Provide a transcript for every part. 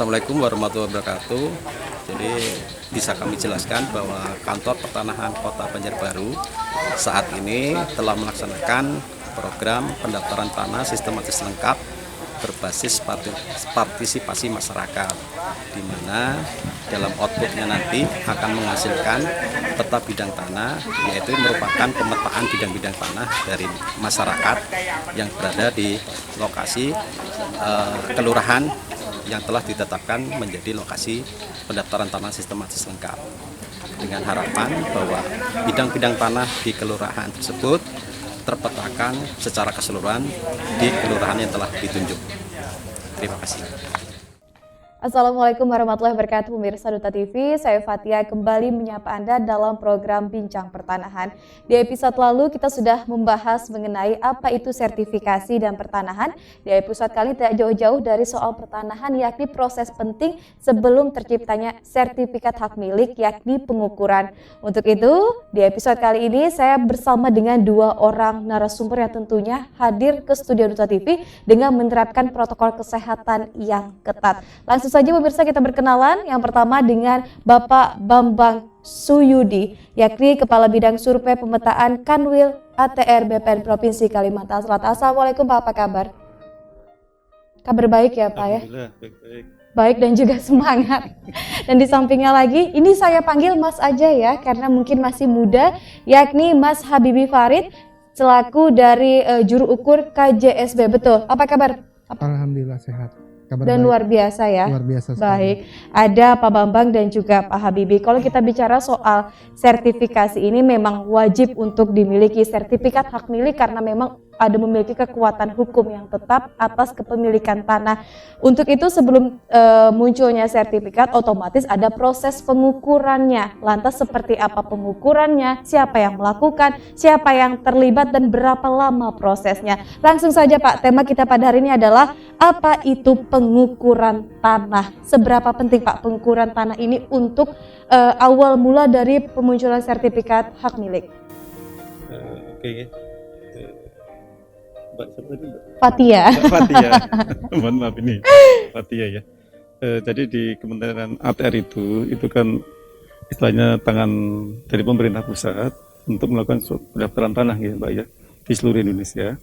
Assalamualaikum warahmatullahi wabarakatuh. Jadi bisa kami jelaskan bahwa Kantor Pertanahan Kota Banjarbaru saat ini telah melaksanakan program pendaftaran tanah sistematis lengkap berbasis partisipasi masyarakat, di mana dalam outputnya nanti akan menghasilkan peta bidang tanah, yaitu merupakan pemetaan bidang-bidang tanah dari masyarakat yang berada di lokasi kelurahan yang telah ditetapkan menjadi lokasi pendaftaran tanah sistematis lengkap, dengan harapan bahwa bidang-bidang tanah di kelurahan tersebut terpetakan secara keseluruhan di kelurahan yang telah ditunjuk. Terima kasih. Assalamualaikum warahmatullahi wabarakatuh, pemirsa Duta TV. Saya Fatia kembali menyapa Anda dalam program Bincang Pertanahan. Di episode lalu kita sudah membahas mengenai apa itu sertifikasi dan pertanahan. Di episode kali tidak jauh-jauh dari soal pertanahan, yakni proses penting sebelum terciptanya sertifikat hak milik, yakni pengukuran. Untuk itu, di episode kali ini saya bersama dengan dua orang narasumber yang tentunya hadir ke studio Duta TV dengan menerapkan protokol kesehatan yang ketat. Langsung saja pemirsa kita berkenalan. Yang pertama dengan Bapak Bambang Suyudi, yakni Kepala Bidang Survei Pemetaan Kanwil ATR BPN Provinsi Kalimantan Selatan. Assalamualaikum Pak, apa kabar? Kabar baik ya Pak ya? Baik. Baik dan juga semangat. Dan di sampingnya lagi, ini saya panggil Mas aja ya, karena mungkin masih muda, yakni Mas Habibi Farid, selaku dari juru ukur KJSB. Betul, apa kabar? Alhamdulillah sehat. Kabar Dan baik. luar biasa ya. Luar biasa sekali. Baik, ada Pak Bambang dan juga Pak Habibi. Kalau kita bicara soal sertifikasi ini memang wajib untuk dimiliki sertifikat hak milik karena memang ada memiliki kekuatan hukum yang tetap atas kepemilikan tanah. Untuk itu sebelum munculnya sertifikat otomatis ada proses pengukurannya. Lantas seperti apa pengukurannya, siapa yang melakukan, siapa yang terlibat dan berapa lama prosesnya. Langsung saja Pak, tema kita pada hari ini adalah apa itu pengukuran tanah. Seberapa penting Pak pengukuran tanah ini untuk awal mula dari pemunculan sertifikat hak milik? Oke. Mbak siapa tadi, Mbak? Fatia. Fatia. Mohon maaf ini. Fatia ya. Jadi di Kementerian ATR itu kan istilahnya tangan dari pemerintah pusat untuk melakukan pendaftaran tanah ya Mbak ya di seluruh Indonesia.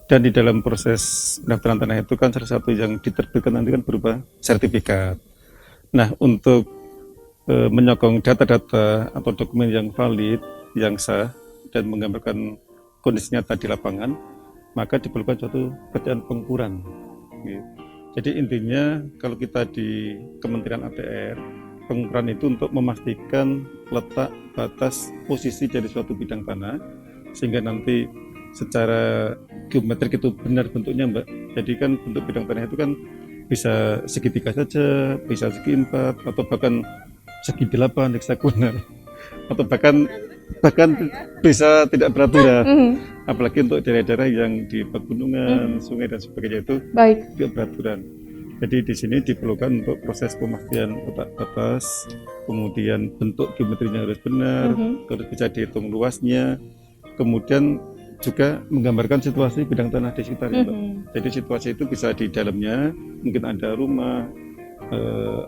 Dan di dalam proses pendaftaran tanah itu kan salah satu yang diterbitkan nanti kan berupa sertifikat. Nah, untuk menyokong data-data atau dokumen yang valid, yang sah dan menggambarkan kondisi nyata di lapangan, maka diperlukan suatu pekerjaan pengukuran. Jadi intinya kalau kita di Kementerian ATR, pengukuran itu untuk memastikan letak, batas, posisi dari suatu bidang tanah, sehingga nanti secara geometrik itu benar bentuknya Mbak. Jadi kan bentuk bidang tanah itu kan bisa segitiga saja, bisa segi empat, atau bahkan segi 8 heksagonal, atau bahkan bisa tidak beraturan. Apalagi untuk daerah-daerah yang di pegunungan, sungai dan sebagainya itu tidak beraturan. Jadi di sini diperlukan untuk proses pemastian letak batas, kemudian bentuk geometrinya harus benar, harus bisa dihitung luasnya, kemudian juga menggambarkan situasi bidang tanah di sekitarnya, Mbak. Jadi situasi itu bisa di dalamnya, mungkin ada rumah,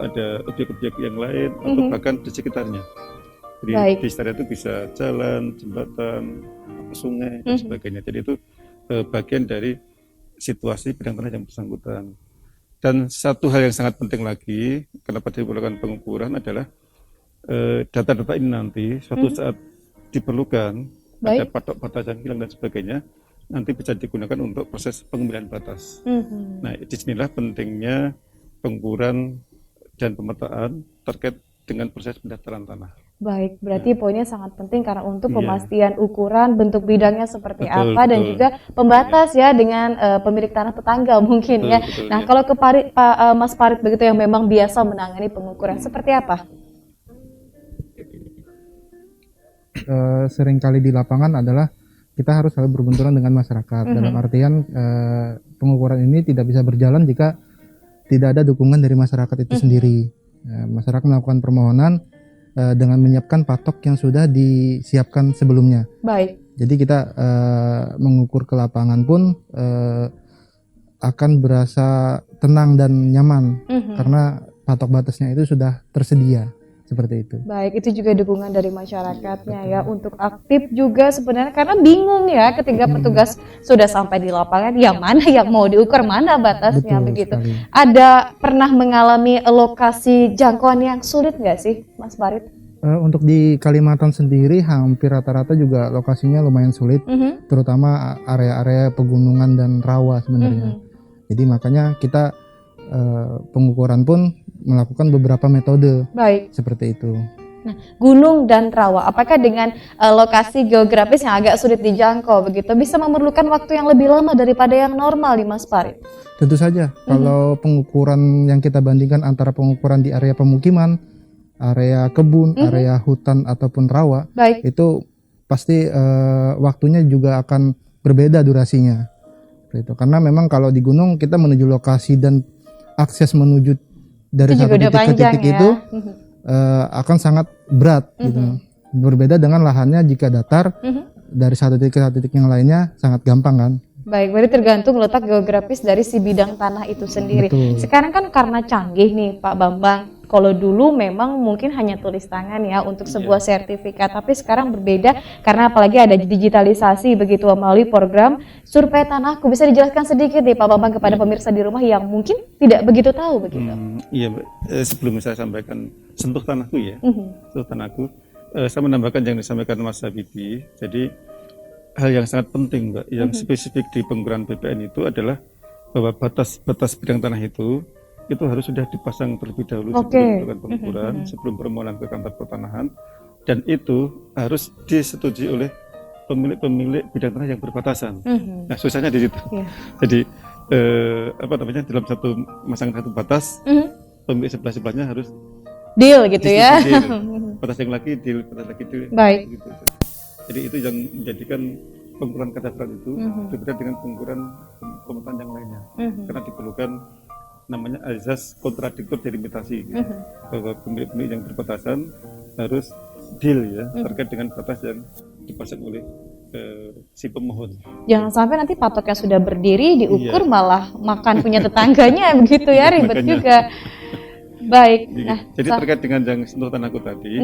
ada objek-objek yang lain, atau bahkan di sekitarnya. Jadi di sekitarnya itu bisa jalan, jembatan, sungai dan sebagainya. Jadi itu bagian dari situasi bidang tanah yang bersangkutan. Dan satu hal yang sangat penting lagi, kenapa diperlukan pengukuran adalah data-data ini nanti suatu saat diperlukan, ada patok hilang dan sebagainya, nanti bisa digunakan untuk proses pengambilan batas. Nah, disinilah pentingnya pengukuran dan pemetaan terkait dengan proses pendaftaran tanah. Baik, berarti poinnya sangat penting karena untuk pemastian ukuran, bentuk bidangnya seperti apa, dan juga pembatas ya dengan pemilik tanah tetangga mungkin ya. Nah, kalau ke Mas Farid begitu yang memang biasa menangani pengukuran, seperti apa? Seringkali di lapangan adalah kita harus selalu berbenturan dengan masyarakat. Dalam artian pengukuran ini tidak bisa berjalan jika tidak ada dukungan dari masyarakat itu sendiri. Masyarakat melakukan permohonan dengan menyiapkan patok yang sudah disiapkan sebelumnya. Baik. Jadi kita mengukur ke lapangan pun akan berasa tenang dan nyaman karena patok batasnya itu sudah tersedia seperti itu. Baik, itu juga dukungan dari masyarakatnya ya untuk aktif juga sebenarnya karena bingung ya ketika petugas sudah sampai di lapangan, yang mana yang mau diukur, mana batasnya Betul begitu. sekali. Ada pernah mengalami lokasi jangkauan yang sulit nggak sih, Mas Farid? Untuk di Kalimantan sendiri hampir rata-rata juga lokasinya lumayan sulit, terutama area-area pegunungan dan rawa sebenarnya. Jadi makanya kita pengukuran pun melakukan beberapa metode Baik. seperti itu. Nah, gunung dan rawa, apakah dengan lokasi geografis yang agak sulit dijangkau begitu bisa memerlukan waktu yang lebih lama daripada yang normal nih Mas Farid? Tentu saja kalau pengukuran yang kita bandingkan antara pengukuran di area pemukiman, area kebun, area hutan ataupun rawa, Baik. itu pasti waktunya juga akan berbeda durasinya. Gitu. Karena memang kalau di gunung kita menuju lokasi dan akses menuju dari Itu satu juga udah titik ke panjang titik ya. itu akan sangat berat gitu. Berbeda dengan lahannya jika datar dari satu titik ke satu titik yang lainnya sangat gampang kan. Baik, berarti tergantung letak geografis dari si bidang tanah itu sendiri. Betul. Sekarang kan karena canggih nih Pak Bambang, kalau dulu memang mungkin hanya tulis tangan ya untuk sebuah sertifikat, tapi sekarang berbeda karena apalagi ada digitalisasi begitu melalui program survei tanahku. Bisa dijelaskan sedikit nih Pak Bambang kepada pemirsa di rumah yang mungkin tidak begitu tahu begitu. Iya, Mbak. Sebelum saya sampaikan sentuh tanahku ya, sentuh tanahku, saya menambahkan yang disampaikan Mas Habibie. Jadi hal yang sangat penting, Mbak, yang spesifik di pengukuran BPN itu adalah bahwa batas bidang tanah itu harus sudah dipasang terlebih dahulu sebelum melakukan pengukuran, sebelum permohonan ke kantor pertanahan, dan itu harus disetujui oleh pemilik bidang tanah yang berbatasan. Nah, susahnya di situ. Jadi dalam memasang satu batas, pemilik sebelahnya harus Deal gitu ya. batas yang lagi deal, batas lagi deal. Baik. Gitu. Jadi itu yang menjadikan pengukuran kadastral itu berbeda dengan pengukuran pemetaan yang lainnya, karena diperlukan namanya azas kontradiktor delimitasi, gitu. Bahwa pemilik yang berbatasan harus deal ya terkait dengan batas yang dipasang oleh si pemohon. Jangan sampai nanti patoknya sudah berdiri diukur malah makan punya tetangganya begitu ya, ribet Makanya. juga. Baik. Nah, Jadi terkait dengan yang sentuh tanahku tadi,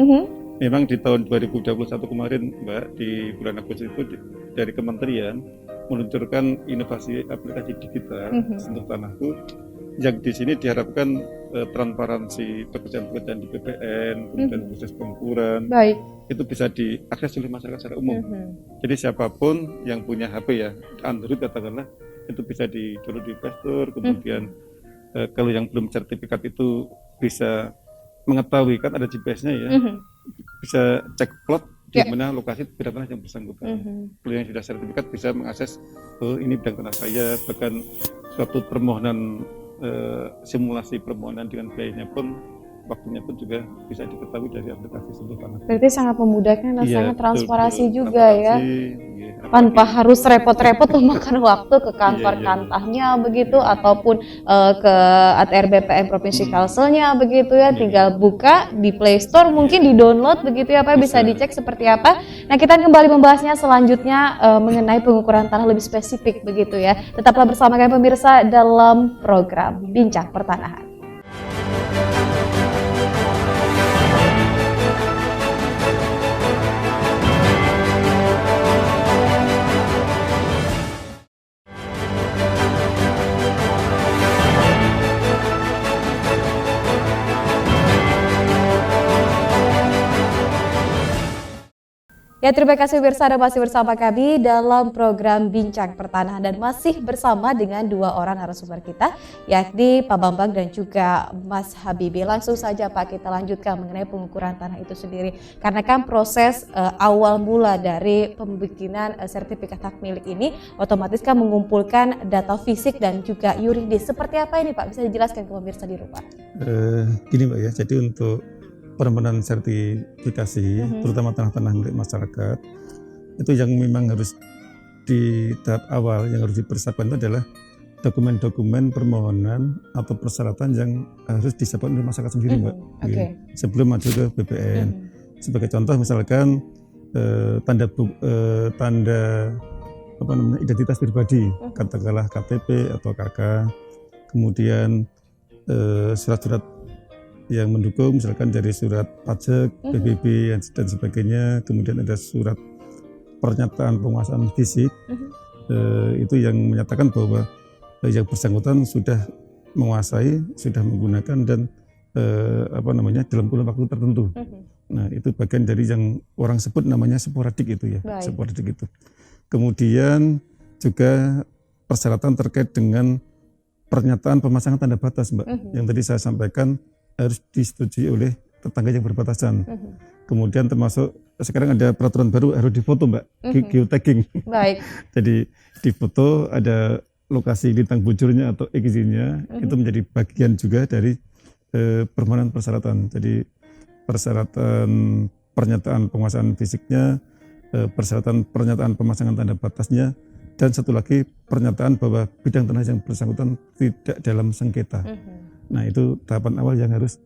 memang di tahun 2021 kemarin, Mbak, di bulan Agustus itu dari Kementerian meluncurkan inovasi aplikasi digital sentuh tanahku, yang di sini diharapkan transparansi pekerjaan-pekerjaan di BPN, kemudian proses pengukuran, baik. itu bisa diakses oleh masyarakat secara umum. Jadi siapapun yang punya HP ya, Android katakanlah, itu bisa di-download di Play Store, kemudian kalau yang belum sertifikat itu bisa mengetahui, kan ada GPS-nya ya, bisa cek plot di mana lokasi bidang tanah yang bersangkutan. Kalau yang sudah sertifikat bisa mengakses, oh ini bidang tanah saya, bahkan suatu permohonan simulasi permohonan dengan biayanya pun, waktunya pun juga bisa diketahui dari aplikasi sentuh tanah. Berarti sangat memudahkan dan Iya, sangat transparansi betul. juga ya. Iya, Tanpa harus repot-repot memakan waktu ke kantor Iya. kantahnya begitu ataupun ke ATR BPN Provinsi Kalselnya begitu ya, tinggal buka di Play Store, mungkin di-download begitu ya Pak, bisa dicek seperti apa. Nah, kita kembali membahasnya selanjutnya mengenai pengukuran tanah lebih spesifik begitu ya. Tetaplah bersama kami pemirsa dalam program Bincang Pertanahan. Ya, terima kasih pemirsa, Anda masih bersama kami dalam program Bincang Pertanahan dan masih bersama dengan dua orang narasumber kita, yakni Pak Bambang dan juga Mas Habibie. Langsung saja Pak, kita lanjutkan mengenai pengukuran tanah itu sendiri. Karena kan proses awal mula dari pembikinan sertifikat hak milik ini otomatis kan mengumpulkan data fisik dan juga yuridis. Seperti apa ini Pak? Bisa dijelaskan ke pemirsa di rumah? Gini Mbak ya, jadi untuk permohonan sertifikasi, terutama tanah-tanah milik masyarakat, itu yang memang harus di tahap awal yang harus dipersiapkan itu adalah dokumen-dokumen permohonan atau persyaratan yang harus disiapkan oleh masyarakat sendiri, Mbak. Oke. Sebelum maju ke BPN. Sebagai contoh misalkan tanda identitas pribadi, katakanlah KTP atau KK, kemudian surat-surat yang mendukung, misalkan dari surat pajak, PBB dan sebagainya, kemudian ada surat pernyataan penguasaan fisik, itu yang menyatakan bahwa yang bersangkutan sudah menguasai, sudah menggunakan dan dalam kurun waktu tertentu. Nah, itu bagian dari yang orang sebut namanya sporadik itu ya, sporadik itu. Kemudian juga persyaratan terkait dengan pernyataan pemasangan tanda batas, Mbak, yang tadi saya sampaikan harus disetujui oleh tetangga yang berbatasan. Kemudian termasuk sekarang ada peraturan baru harus difoto, Mbak, geotagging. Baik. Jadi difoto ada lokasi lintang bujurnya atau izinnya, itu menjadi bagian juga dari permohonan persyaratan. Jadi persyaratan pernyataan penguasaan fisiknya, persyaratan pernyataan pemasangan tanda batasnya, dan satu lagi pernyataan bahwa bidang tanah yang bersangkutan tidak dalam sengketa. Nah, itu tahapan awal yang harus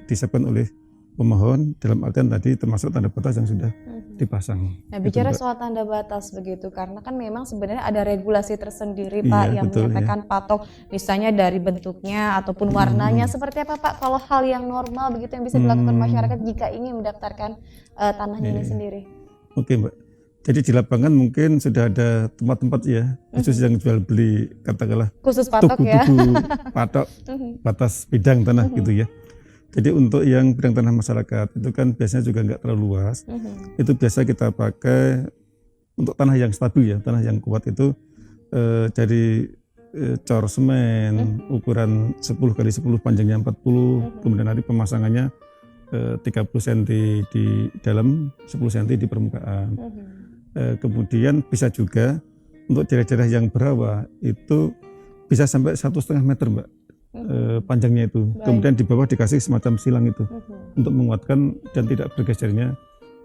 disiapkan oleh pemohon, dalam artian tadi termasuk tanda batas yang sudah dipasang. Nah, bicara soal tanda batas begitu, karena kan memang sebenarnya ada regulasi tersendiri Pak yang menyatakan patok, misalnya dari bentuknya ataupun warnanya. Seperti apa Pak kalau hal yang normal begitu yang bisa dilakukan masyarakat jika ingin mendaftarkan tanahnya ini sendiri? Oke, Mbak. Jadi di lapangan mungkin sudah ada tempat-tempat ya khusus yang jual beli, katakanlah khusus patok ya, patok batas bidang tanah gitu ya. Jadi untuk yang bidang tanah masyarakat itu kan biasanya juga nggak terlalu luas. Itu biasa kita pakai untuk tanah yang stabil ya, tanah yang kuat itu dari cor semen ukuran 10 kali 10 panjangnya 40, kemudian nanti pemasangannya 30 cm di dalam, 10 cm di permukaan. Kemudian bisa juga untuk daerah-daerah yang berawa itu bisa sampai 1,5 meter, Mbak, panjangnya itu. Kemudian di bawah dikasih semacam silang itu untuk menguatkan dan tidak bergesernya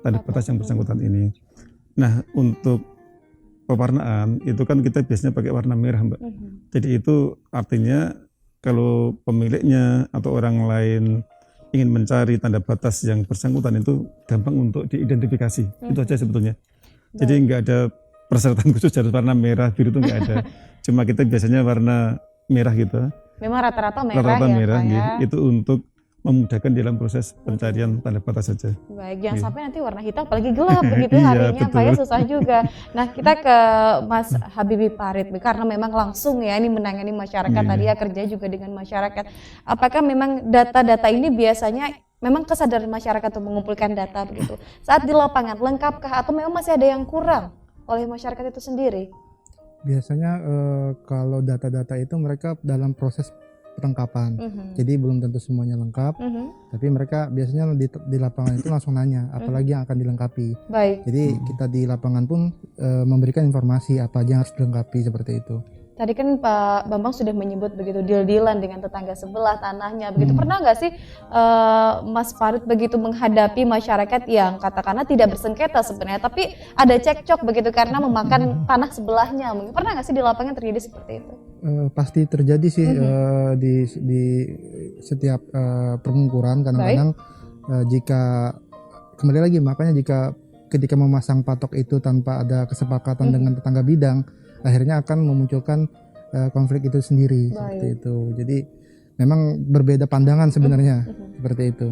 tanda batas yang bersangkutan ini. Nah, untuk pewarnaan itu kan kita biasanya pakai warna merah, Mbak. Jadi itu artinya kalau pemiliknya atau orang lain ingin mencari tanda batas yang bersangkutan itu gampang untuk diidentifikasi. Itu aja sebetulnya. Jadi nggak ada persyaratan khusus harus warna merah, biru itu nggak ada. Cuma kita biasanya warna merah gitu. Memang rata-rata merah, rata-rata ya merah, Pak ya. Itu untuk memudahkan dalam proses pencarian tanda batas saja. Baik, jangan sampai nanti warna hitam apalagi gelap begitu harinya, Pak ya, susah juga. Nah, kita ke Mas Habibie Farid, karena memang langsung ya ini menangani masyarakat tadi ya, kerja juga dengan masyarakat. Apakah memang data-data ini biasanya memang kesadaran masyarakat untuk mengumpulkan data begitu saat di lapangan lengkapkah atau memang masih ada yang kurang oleh masyarakat itu sendiri? Biasanya kalau data-data itu mereka dalam proses perlengkapan, jadi belum tentu semuanya lengkap, tapi mereka biasanya di lapangan itu langsung nanya apalagi yang akan dilengkapi. Baik. Jadi kita di lapangan pun memberikan informasi apa aja yang harus dilengkapi seperti itu. Tadi kan Pak Bambang sudah menyebut begitu deal-dealan dengan tetangga sebelah tanahnya begitu. Pernah nggak sih Mas Farid begitu menghadapi masyarakat yang katakanlah tidak bersengketa sebenarnya, tapi ada cekcok begitu karena memakan tanah sebelahnya? Mungkin pernah nggak sih di lapangan terjadi seperti itu? Pasti terjadi sih di setiap pengukuran. Kadang-kadang jika kembali lagi makanya jika ketika memasang patok itu tanpa ada kesepakatan dengan tetangga bidang, akhirnya akan memunculkan konflik itu sendiri. Seperti itu. Jadi memang berbeda pandangan sebenarnya seperti itu.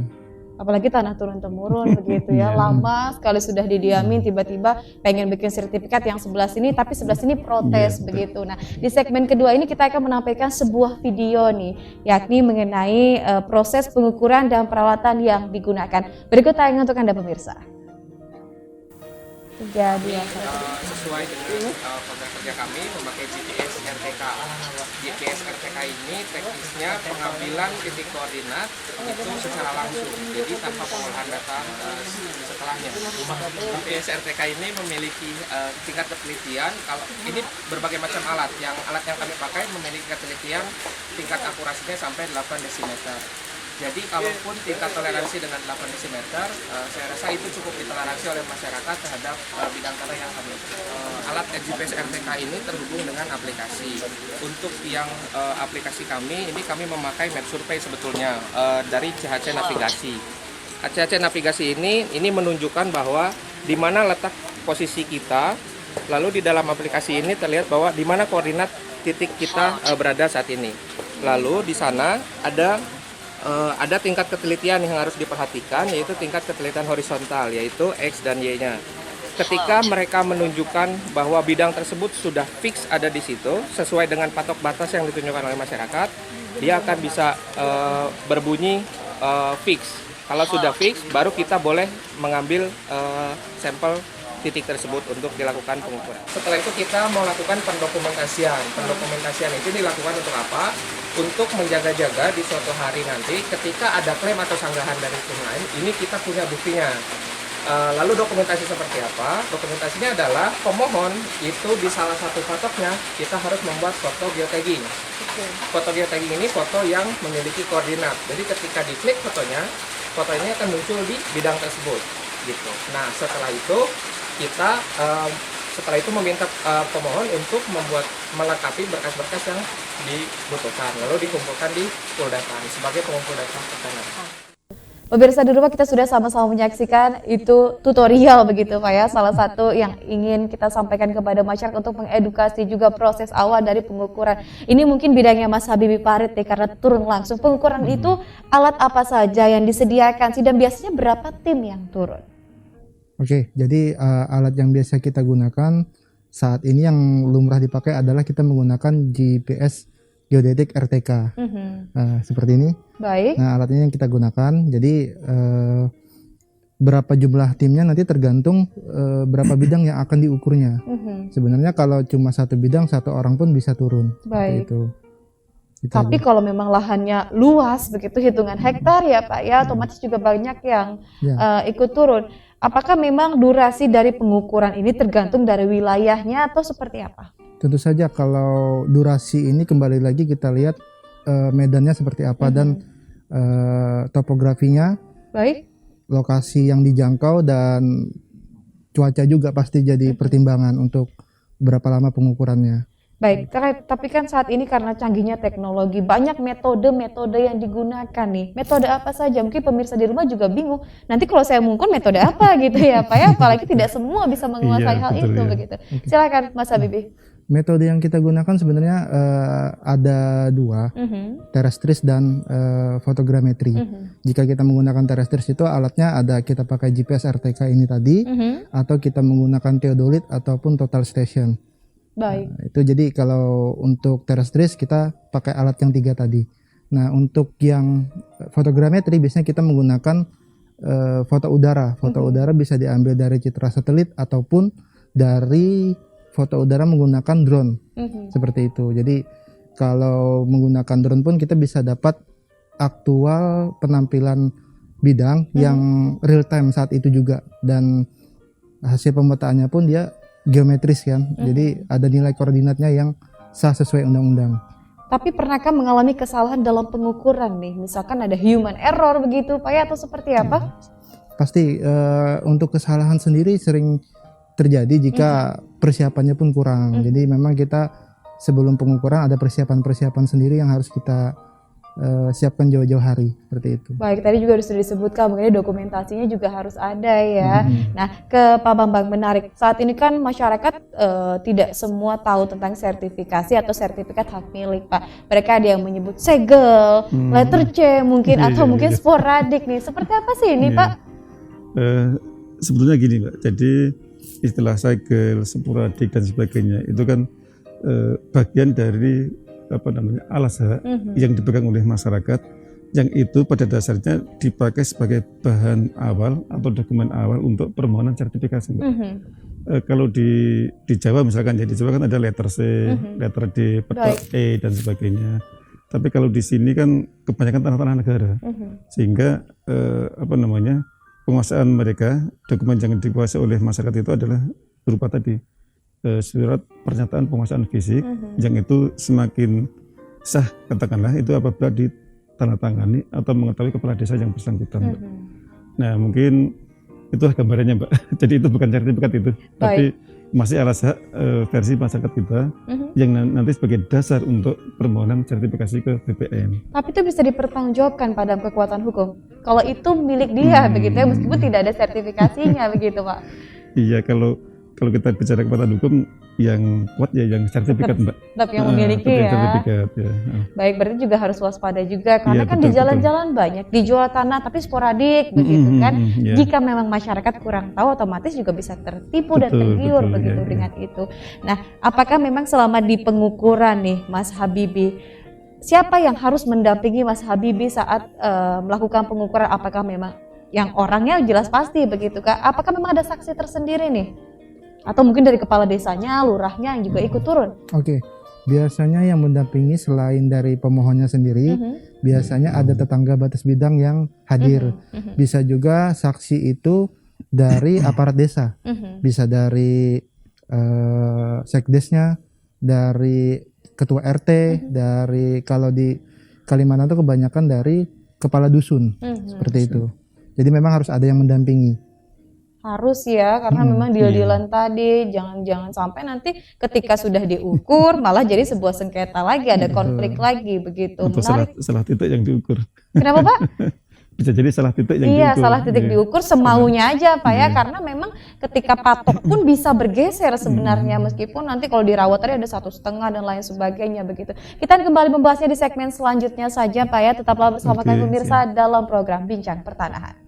Apalagi tanah turun temurun begitu ya, lama sekali sudah didiamin, tiba-tiba pengen bikin sertifikat yang sebelah sini tapi sebelah sini protes begitu. Nah, di segmen kedua ini kita akan menampilkan sebuah video nih, yakni mengenai proses pengukuran dan peralatan yang digunakan. Berikut tayangan untuk Anda pemirsa. 3, 2, 1. Sesuai dengan program kerja kami memakai GPS RTK. GPS RTK ini teknisnya pengambilan titik koordinat itu secara langsung, jadi tanpa pengolahan data setelahnya. GPS RTK ini memiliki tingkat ketelitian. Kalau ini berbagai macam alat yang kami pakai memiliki ketelitian tingkat akurasinya sampai 8 desimeter. Jadi kalaupun tingkat toleransi dengan 8 desimeter, saya rasa itu cukup ditoleransi oleh masyarakat terhadap bidang tanah yang kami. Alat GPS RTK ini terhubung dengan aplikasi. Untuk yang aplikasi kami, ini kami memakai map survey sebetulnya dari CHC Navigasi. CHC Navigasi ini menunjukkan bahwa di mana letak posisi kita, lalu di dalam aplikasi ini terlihat bahwa di mana koordinat titik kita berada saat ini. Lalu di sana ada ada tingkat ketelitian yang harus diperhatikan, yaitu tingkat ketelitian horizontal, yaitu X dan Y-nya. Ketika mereka menunjukkan bahwa bidang tersebut sudah fix ada di situ, sesuai dengan patok batas yang ditunjukkan oleh masyarakat, dia akan bisa berbunyi fix. Kalau sudah fix, baru kita boleh mengambil sampel titik tersebut untuk dilakukan pengukuran. Setelah itu kita mau lakukan pendokumentasian. Pendokumentasian itu dilakukan untuk apa? Untuk menjaga-jaga di suatu hari nanti ketika ada klaim atau sanggahan dari tim lain, ini kita punya buktinya. Lalu dokumentasi seperti apa? Dokumentasinya adalah pemohon itu di salah satu patoknya kita harus membuat foto geotagging. Foto geotagging ini foto yang memiliki koordinat. Jadi ketika diklik fotonya akan muncul di bidang tersebut. Gitu. Nah setelah itu kita meminta pemohon untuk melengkapi berkas-berkas yang dibutuhkan, lalu dikumpulkan di Puldakan sebagai pengumpul data pertanahan. Pemirsa di rumah, kita sudah sama-sama menyaksikan itu tutorial begitu Pak ya, salah satu yang ingin kita sampaikan kepada masyarakat untuk mengedukasi juga proses awal dari pengukuran. Ini mungkin bidangnya Mas Habibie Farid nih, karena turun langsung. Pengukuran itu alat apa saja yang disediakan sih, dan biasanya berapa tim yang turun? Oke, jadi alat yang biasa kita gunakan saat ini yang lumrah dipakai adalah kita menggunakan GPS geodetik RTK. Seperti ini. Baik. Nah, alat ini yang kita gunakan. Jadi berapa jumlah timnya nanti tergantung berapa bidang yang akan diukurnya. Sebenarnya kalau cuma satu bidang, satu orang pun bisa turun. Baik. Itu. Tapi kalau memang lahannya luas begitu, hitungan hektar ya Pak ya, otomatis juga banyak yang ikut turun. Apakah memang durasi dari pengukuran ini tergantung dari wilayahnya atau seperti apa? Tentu saja kalau durasi ini kembali lagi kita lihat medannya seperti apa dan topografinya, baik, lokasi yang dijangkau, dan cuaca juga pasti jadi pertimbangan untuk berapa lama pengukurannya. Baik, tapi kan saat ini karena canggihnya teknologi, banyak metode-metode yang digunakan nih. Metode apa saja? Mungkin pemirsa di rumah juga bingung. Nanti kalau saya mengukur metode apa gitu ya Pak ya, apalagi tidak semua bisa menguasai hal itu begitu. Silakan Mas Habibie. Metode yang kita gunakan sebenarnya ada dua, terestris dan fotogrametri. Jika kita menggunakan terestris itu alatnya ada, kita pakai GPS RTK ini tadi, atau kita menggunakan theodolit ataupun total station. Baik. Nah, itu jadi kalau untuk terestris kita pakai alat yang tiga tadi. Nah untuk yang fotogrametri biasanya kita menggunakan foto udara. Foto udara bisa diambil dari citra satelit ataupun dari foto udara menggunakan drone, seperti itu. Jadi kalau menggunakan drone pun kita bisa dapat aktual penampilan bidang yang real time saat itu juga, dan hasil pemetaannya pun dia geometris kan. Jadi ada nilai koordinatnya yang sah sesuai undang-undang. Tapi pernahkah mengalami kesalahan dalam pengukuran nih? Misalkan ada human error begitu Pak ya, atau seperti apa? Pasti untuk kesalahan sendiri sering terjadi jika persiapannya pun kurang. Jadi memang kita sebelum pengukuran ada persiapan-persiapan sendiri yang harus kita siapkan jauh-jauh hari, seperti itu. Baik, tadi juga sudah disebutkan mengenai dokumentasinya juga harus ada ya. Nah, ke Pak Bambang, menarik. Saat ini kan masyarakat tidak semua tahu tentang sertifikasi atau sertifikat hak milik, Pak. Mereka ada yang menyebut segel, letter C mungkin, atau mungkin sporadik nih. Seperti apa sih ini, Pak? Sebetulnya gini, Mbak. Jadi istilah segel, sporadik dan sebagainya itu kan bagian dari alas hak yang dipegang oleh masyarakat, yang itu pada dasarnya dipakai sebagai bahan awal atau dokumen awal untuk permohonan sertifikasi. Kalau di Jawa misalkan, di Jawa kan ada letter C, letter D, petok E dan sebagainya. Tapi kalau di sini kan kebanyakan tanah-tanah negara, sehingga penguasaan mereka, dokumen yang dikuasai oleh masyarakat itu adalah berupa tadi surat pernyataan penguasaan fisik, yang itu semakin sah katakanlah itu apabila ditandatangani atau mengetahui kepala desa yang bersangkutan. Nah mungkin itulah gambarannya, Mbak. Jadi itu bukan sertifikat itu, tapi masih alas hak versi masyarakat kita yang nanti sebagai dasar untuk permohonan sertifikasi ke BPN. Tapi itu bisa dipertanggungjawabkan pada kekuatan hukum kalau itu milik dia begitu ya, meskipun tidak ada sertifikasinya begitu, Pak. Iya, kalau kita bicara kepatuhan hukum yang kuat ya yang sertifikat Mbak. Tetap yang memiliki Tetap yang ya. sertifikat ya. Baik, berarti juga harus waspada juga karena Iya, kan di betul, jalan-jalan banyak dijual tanah tapi sporadik begitu kan. Iya. Jika memang masyarakat kurang tahu otomatis juga bisa tertipu dan Betul, tergiur betul, begitu iya, iya. dengan itu. Nah, apakah memang selama di pengukuran nih Mas Habibie, siapa yang harus mendampingi Mas Habibie saat melakukan pengukuran? Apakah memang yang orangnya jelas pasti begitu Kak? Apakah memang ada saksi tersendiri nih? Atau mungkin dari kepala desanya, lurahnya yang juga ikut turun? Oke, biasanya yang mendampingi selain dari pemohonnya sendiri, biasanya ada tetangga batas bidang yang hadir. Bisa juga saksi itu dari aparat desa, bisa dari sekdesnya, dari ketua RT, dari kalau di Kalimantan itu kebanyakan dari kepala dusun, seperti itu. Jadi memang harus ada yang mendampingi. Harus ya, karena memang deal-dealan tadi jangan sampai nanti ketika sudah diukur malah jadi sebuah sengketa lagi, ada konflik lagi begitu. Atau salah titik yang diukur. Kenapa Pak? Bisa jadi salah titik yang Iya, diukur. salah titik Iya. diukur semaunya aja Pak ya, karena memang ketika patok pun bisa bergeser sebenarnya meskipun nanti kalau dirawat tadi ada 1,5 dan lain sebagainya begitu. Kita akan kembali membahasnya di segmen selanjutnya saja Pak ya, tetaplah bersama kami pemirsa dalam program Bincang Pertanahan.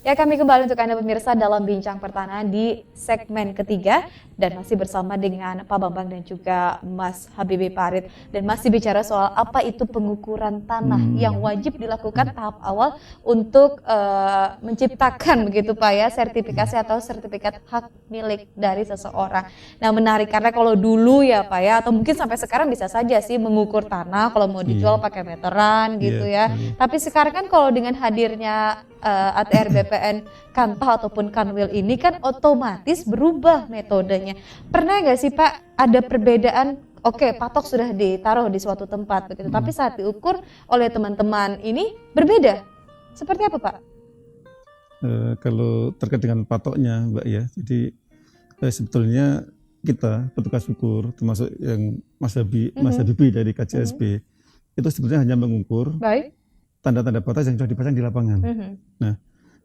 Ya, kami kembali untuk Anda pemirsa dalam Bincang Pertanahan di segmen ketiga dan masih bersama dengan Pak Bambang dan juga Mas Habibie Parit dan masih bicara soal apa itu pengukuran tanah yang wajib dilakukan tahap awal untuk menciptakan begitu Pak ya sertifikasi atau sertifikat hak milik dari seseorang. Nah, menarik karena kalau dulu ya Pak ya atau mungkin sampai sekarang bisa saja sih mengukur tanah kalau mau dijual pakai meteran gitu ya. Tapi sekarang kan kalau dengan hadirnya ATR BPN Kantor ataupun Kanwil ini kan otomatis berubah metodenya. Pernah nggak sih Pak ada perbedaan? Oke, patok sudah ditaruh di suatu tempat begitu, tapi saat diukur oleh teman-teman ini berbeda. Seperti apa Pak? Kalau terkait dengan patoknya Mbak ya, jadi sebetulnya kita petugas ukur termasuk yang Mas Habibie dari KJSP itu sebetulnya hanya mengukur Baik. tanda-tanda batas yang sudah dipasang di lapangan. Nah,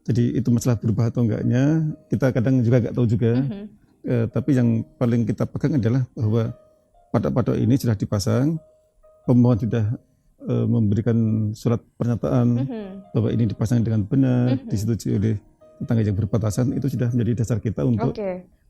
jadi itu masalah berubah atau enggaknya kita kadang juga nggak tahu juga. Tapi yang paling kita pegang adalah bahwa patok-patok ini sudah dipasang, pemohon sudah memberikan surat pernyataan bahwa ini dipasang dengan benar, disetujui oleh tetangga yang berbatasan, itu sudah menjadi dasar kita untuk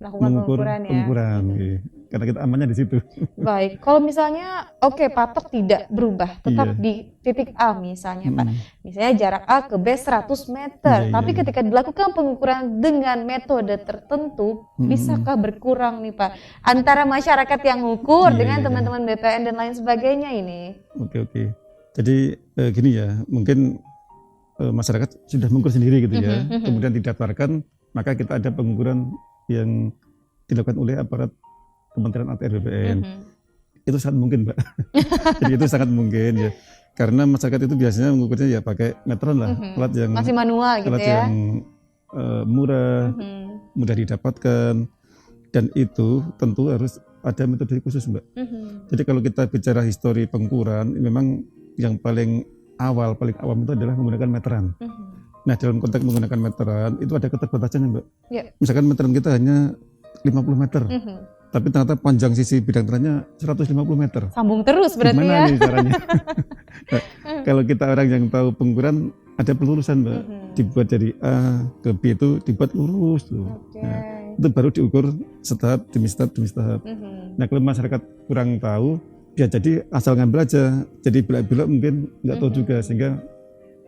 melakukan mengukur pengukuran ya. Iya. Karena kita amannya di situ. Baik, kalau misalnya patok tidak berubah, tetap di titik A misalnya Pak. Misalnya jarak A ke B 100 meter, tapi ketika dilakukan pengukuran dengan metode tertentu, bisakah berkurang nih Pak? Antara masyarakat yang ngukur dengan teman-teman BPN dan lain sebagainya ini. Oke. Jadi gini ya, mungkin masyarakat sudah mengukur sendiri gitu ya, kemudian didaftarkan, maka kita ada pengukuran yang dilakukan oleh aparat Kementerian ATR BPN. Itu sangat mungkin Mbak. Jadi itu sangat mungkin ya, karena masyarakat itu biasanya mengukurnya ya pakai meteran lah, alat yang masih manual gitu alat ya. yang murah, mudah didapatkan, dan itu tentu harus ada metode khusus Mbak. Jadi kalau kita bicara histori pengukuran, memang yang paling awam itu adalah menggunakan meteran. Nah, dalam konteks menggunakan meteran itu ada keterbatasannya Mbak. Misalkan meteran kita hanya 50 meter, tapi ternyata panjang sisi bidang tanahnya 150 meter. Sambung terus berarti gimana ya. nih caranya? Nah, kalau kita orang yang tahu pengukuran, ada pelurusan Mbak, dibuat dari A ke B itu dibuat lurus tuh. Nah, itu baru diukur setahap demi tahap. Nah, kalau masyarakat kurang tahu, ya jadi asal ngambil aja, jadi belak-belak mungkin nggak tahu juga, sehingga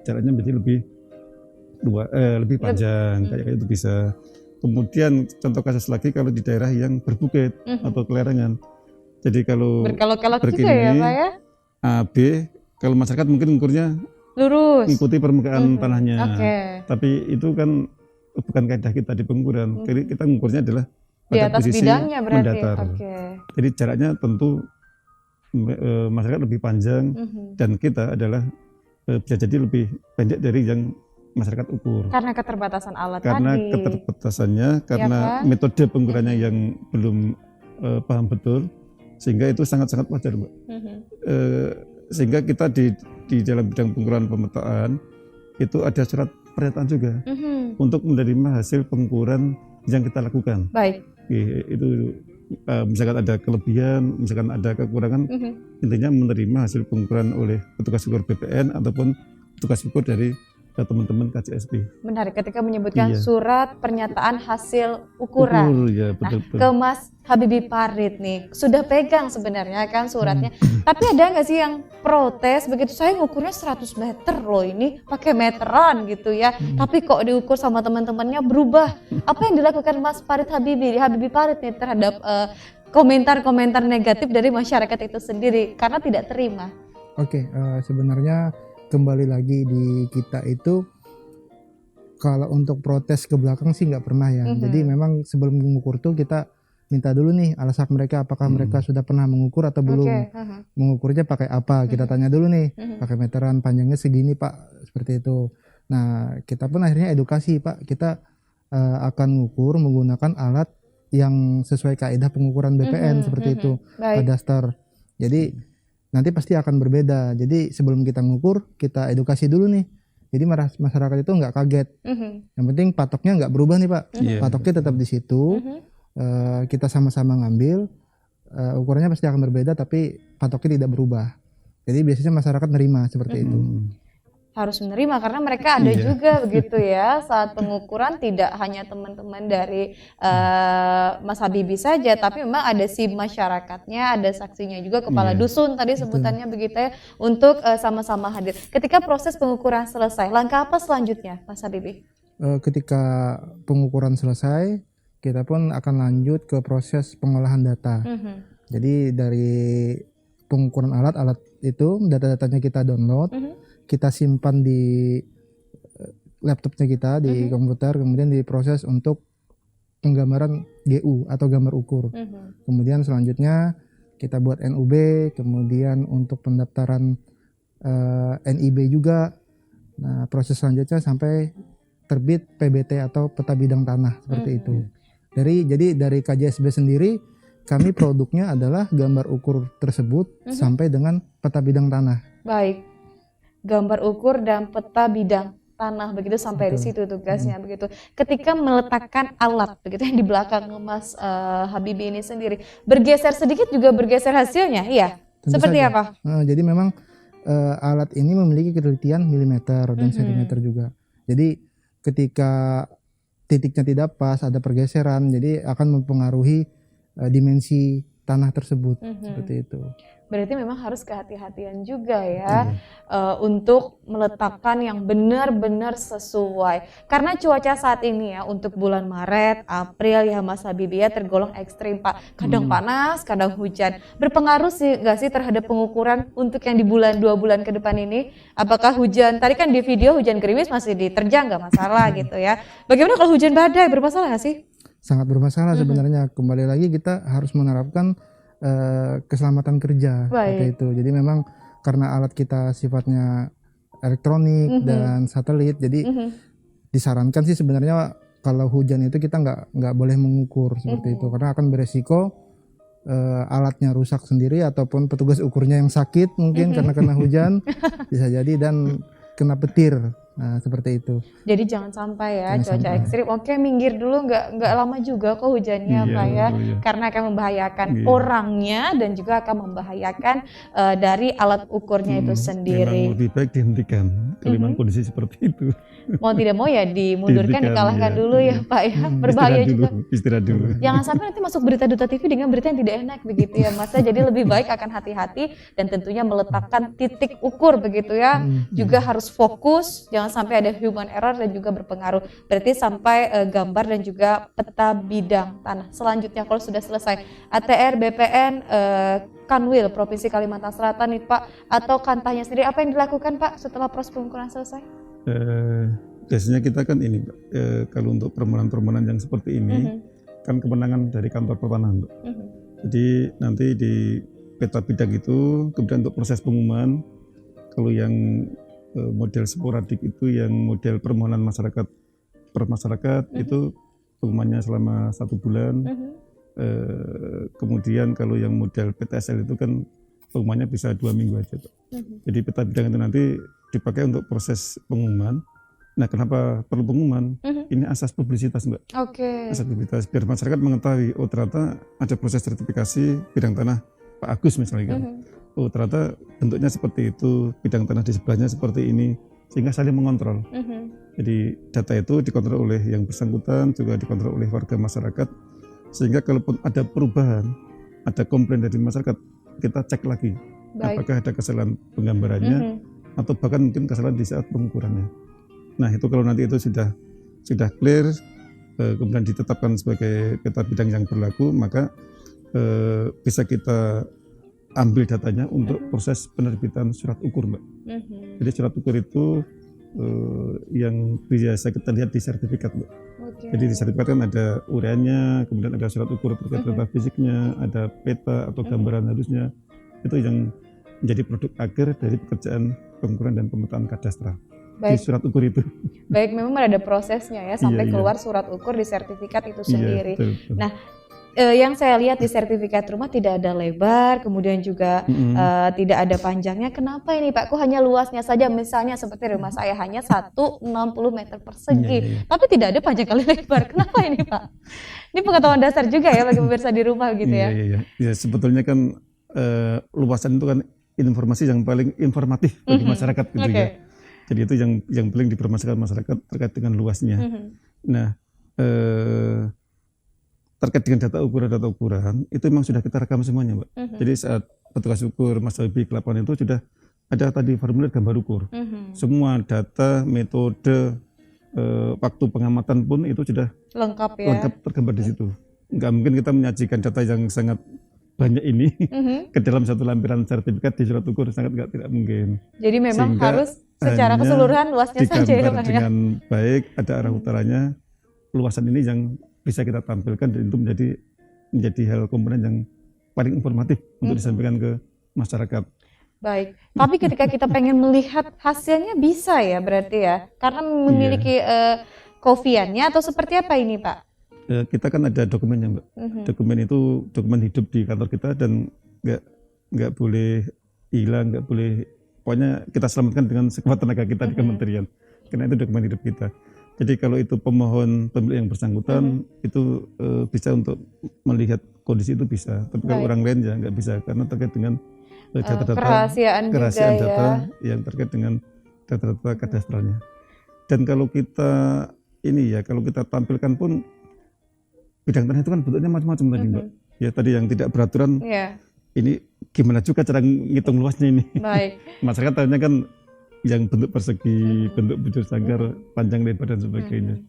jaraknya menjadi lebih panjang, kayak itu bisa. Kemudian contoh kasus lagi kalau di daerah yang berbukit atau kelerengan, jadi kalau berkelok-kelok juga begini, ya Pak ya. A, B, kalau masyarakat mungkin ukurnya Lurus. mengikuti permukaan tanahnya, Oke. tapi itu kan bukan kaidah kita di pengukuran. Jadi kita mengukurnya adalah Di pada atas posisi bidangnya berarti. mendatar. Jadi jaraknya tentu masyarakat lebih panjang, dan kita adalah bisa jadi lebih pendek dari yang masyarakat ukur. Karena keterbatasan alat Karena tadi. keterbatasannya, karena kan? metode pengukurannya yang belum paham betul, sehingga itu sangat-sangat wajar, Mbak. Sehingga kita di dalam bidang pengukuran pemetaan itu ada surat pernyataan juga untuk menerima hasil pengukuran yang kita lakukan. Baik. Itu misalkan ada kelebihan, misalkan ada kekurangan, intinya menerima hasil pengukuran oleh petugas ukur BPN ataupun petugas ukur dari teman-teman KCSP. Menarik ketika menyebutkan Iya. surat pernyataan hasil ukuran. Ya, Nah, betul-betul. ke Mas Habibie Farid nih, sudah pegang sebenarnya kan suratnya. Tapi ada nggak sih yang protes begitu, saya ngukurnya 100 meter loh, ini pakai meteran gitu ya. Tapi kok diukur sama teman-temannya berubah. Apa yang dilakukan Mas Farid Habibie Farid nih terhadap komentar-komentar negatif dari masyarakat itu sendiri karena tidak terima? Oke, sebenarnya kembali lagi di kita itu kalau untuk protes ke belakang sih nggak pernah ya. Jadi memang sebelum mengukur tuh kita minta dulu nih alasan mereka, apakah mereka sudah pernah mengukur atau belum. Mengukurnya pakai apa, kita tanya dulu nih, pakai meteran, panjangnya segini Pak, seperti itu. Nah kita pun akhirnya edukasi Pak, kita akan mengukur menggunakan alat yang sesuai kaidah pengukuran BPN seperti itu, kadaster. Jadi nanti pasti akan berbeda. Jadi sebelum kita ngukur, kita edukasi dulu nih. Jadi masyarakat itu nggak kaget. Yang penting patoknya nggak berubah nih Pak. Patoknya tetap di situ. Kita sama-sama ngambil. Ukurannya pasti akan berbeda, tapi patoknya tidak berubah. Jadi biasanya masyarakat nerima seperti itu. Harus menerima karena mereka ada juga begitu ya saat pengukuran, tidak hanya teman-teman dari Mas Habibie saja, tapi memang ada si masyarakatnya, ada saksinya juga, kepala dusun tadi sebutannya begitu ya, untuk sama-sama hadir. Ketika proses pengukuran selesai, langkah apa selanjutnya Mas Habibie? Ketika pengukuran selesai, kita pun akan lanjut ke proses pengolahan data. Jadi dari pengukuran alat itu, data-datanya kita download, kita simpan di laptopnya kita, di komputer, kemudian diproses untuk penggambaran GU atau gambar ukur. Kemudian selanjutnya kita buat NUB, kemudian untuk pendaftaran NIB juga. Nah, proses selanjutnya sampai terbit PBT atau peta bidang tanah seperti itu. Jadi dari KJSB sendiri, kami produknya adalah gambar ukur tersebut sampai dengan peta bidang tanah. Baik. Gambar ukur dan peta bidang tanah begitu sampai di situ tugasnya begitu. Ketika meletakkan alat begitu yang di belakang Mas Habibie ini sendiri, bergeser sedikit juga bergeser hasilnya, iya. Tentu Seperti saja. apa? Jadi memang alat ini memiliki ketelitian milimeter dan sentimeter juga. Jadi ketika titiknya tidak pas, ada pergeseran, jadi akan mempengaruhi dimensi tanah tersebut seperti itu. Berarti memang harus kehati-hatian juga ya untuk meletakkan yang benar-benar sesuai. Karena cuaca saat ini ya untuk bulan Maret, April ya Mas Habibie ya tergolong ekstrim Pak. Kadang panas, kadang hujan. Berpengaruh sih nggak sih terhadap pengukuran untuk yang di bulan 2 bulan ke depan ini? Apakah hujan, tadi kan di video hujan gerimis masih diterjang nggak masalah gitu ya. Bagaimana kalau hujan badai, bermasalah nggak sih? Sangat bermasalah sebenarnya. Kembali lagi kita harus menerapkan keselamatan kerja seperti itu. Jadi memang karena alat kita sifatnya elektronik dan satelit, jadi disarankan sih sebenarnya kalau hujan itu kita nggak boleh mengukur seperti itu, karena akan beresiko alatnya rusak sendiri ataupun petugas ukurnya yang sakit mungkin karena kena hujan bisa jadi, dan kena petir. Nah, seperti itu. Jadi jangan sampai ya Jangan cuaca sampai. ekstrim. Oke, minggir dulu, nggak lama juga kok hujannya Pak ya. Karena akan membahayakan orangnya dan juga akan membahayakan dari alat ukurnya itu Memang sendiri. lebih baik dihentikan kalau memang kondisi seperti itu. Mau tidak mau ya dimundurkan, Dihentikan, dikalahkan iya, dulu ya iya. Pak ya. Berbahaya juga. Istirahat dulu. Jangan sampai nanti masuk berita Duta TV dengan berita yang tidak enak begitu ya Mas. Jadi lebih baik akan hati-hati dan tentunya meletakkan titik ukur begitu ya. Juga harus fokus, jangan sampai ada human error dan juga berpengaruh. Berarti sampai gambar dan juga peta bidang tanah. Selanjutnya kalau sudah selesai ATR BPN Kanwil Provinsi Kalimantan Selatan nih Pak, atau kantahnya sendiri, apa yang dilakukan Pak setelah proses pengukuran selesai? Biasanya kita kan ini, kalau untuk permohonan-permohonan yang seperti ini, kan kemenangan dari kantor pertanahan, Mbak. Jadi nanti di peta bidang itu, kemudian untuk proses pengumuman, kalau yang model sporadik itu yang model permohonan masyarakat per masyarakat itu hukumannya selama 1 bulan. Kemudian kalau yang model PTSL itu kan hukumannya bisa 2 minggu aja, Pak. Jadi peta bidang itu nanti dipakai untuk proses pengumuman. Nah, kenapa perlu pengumuman? Ini asas publisitas, Mbak. Oke. Asas publisitas biar masyarakat mengetahui, oh ternyata ada proses sertifikasi bidang tanah Pak Agus misalnya kan. Oh ternyata bentuknya seperti itu, bidang tanah di sebelahnya seperti ini, sehingga saling mengontrol. Jadi data itu dikontrol oleh yang bersangkutan, juga dikontrol oleh warga masyarakat, sehingga kalaupun ada perubahan, ada komplain dari masyarakat, kita cek lagi. Baik. Apakah ada kesalahan penggambarannya, atau bahkan mungkin kesalahan di saat pengukurannya. Nah itu kalau nanti itu sudah clear, kemudian ditetapkan sebagai peta bidang yang berlaku, maka bisa kita ambil datanya untuk proses penerbitan surat ukur, Mbak. Jadi surat ukur itu yang biasa kita lihat di sertifikat, Mbak. Jadi di sertifikat kan ada ureannya, kemudian ada surat ukur terkait data fisiknya, ada peta atau gambaran harusnya. Itu yang menjadi produk akhir dari pekerjaan pengukuran dan pemetaan kadastral. Di surat ukur itu. Baik, memang ada prosesnya ya sampai keluar surat ukur di sertifikat itu sendiri. Betul. Nah, yang saya lihat di sertifikat rumah tidak ada lebar, kemudian juga tidak ada panjangnya. Kenapa ini Pak? Kok hanya luasnya saja? Misalnya seperti rumah saya hanya 160 meter persegi, tapi tidak ada panjang kali lebar. Kenapa ini Pak? Ini pengetahuan dasar juga ya bagi pemirsa di rumah gitu ya? Iya, sebetulnya kan luasan itu kan informasi yang paling informatif bagi masyarakat gitu ya. Jadi itu yang paling dipermasalahkan masyarakat terkait dengan luasnya. Nah, terkait dengan data ukuran itu memang sudah kita rekam semuanya, Mbak. Jadi saat petugas ukur Mas Habib ke lapangan itu sudah ada tadi formulir gambar ukur. Semua data, metode, waktu pengamatan pun itu sudah lengkap ya. Lengkap tergambar di situ. Nggak mungkin kita menyajikan data yang sangat banyak ini ke dalam satu lampiran sertifikat di surat ukur, tidak mungkin. Jadi memang sehingga harus secara keseluruhan luasnya saja ya Pak ya. Dengan baik, ada arah utaranya, luasan ini yang bisa kita tampilkan dan itu menjadi hal komponen yang paling informatif untuk disampaikan ke masyarakat. Baik, tapi ketika kita pengen melihat hasilnya bisa ya berarti ya, karena memiliki kopiannya atau seperti apa ini Pak? Kita kan ada dokumennya, Mbak. Dokumen itu dokumen hidup di kantor kita dan nggak boleh hilang, nggak boleh, pokoknya kita selamatkan dengan sekuat tenaga kita di kementerian, karena itu dokumen hidup kita. Jadi kalau itu pemohon pemilik yang bersangkutan itu bisa untuk melihat kondisi itu bisa, tapi kalau orang lain ya nggak bisa karena terkait dengan data-data kerahasiaan data yang terkait dengan data-data kadastralnya. Dan kalau kita kalau kita tampilkan pun bidang tanah itu kan bentuknya macam-macam tadi, Mbak. Ya tadi yang tidak beraturan. Ini gimana juga cara ngitung luasnya ini. Baik. Masyarakat tanya kan yang bentuk persegi, bentuk bujur sangkar, panjang lebar dan sebagainya.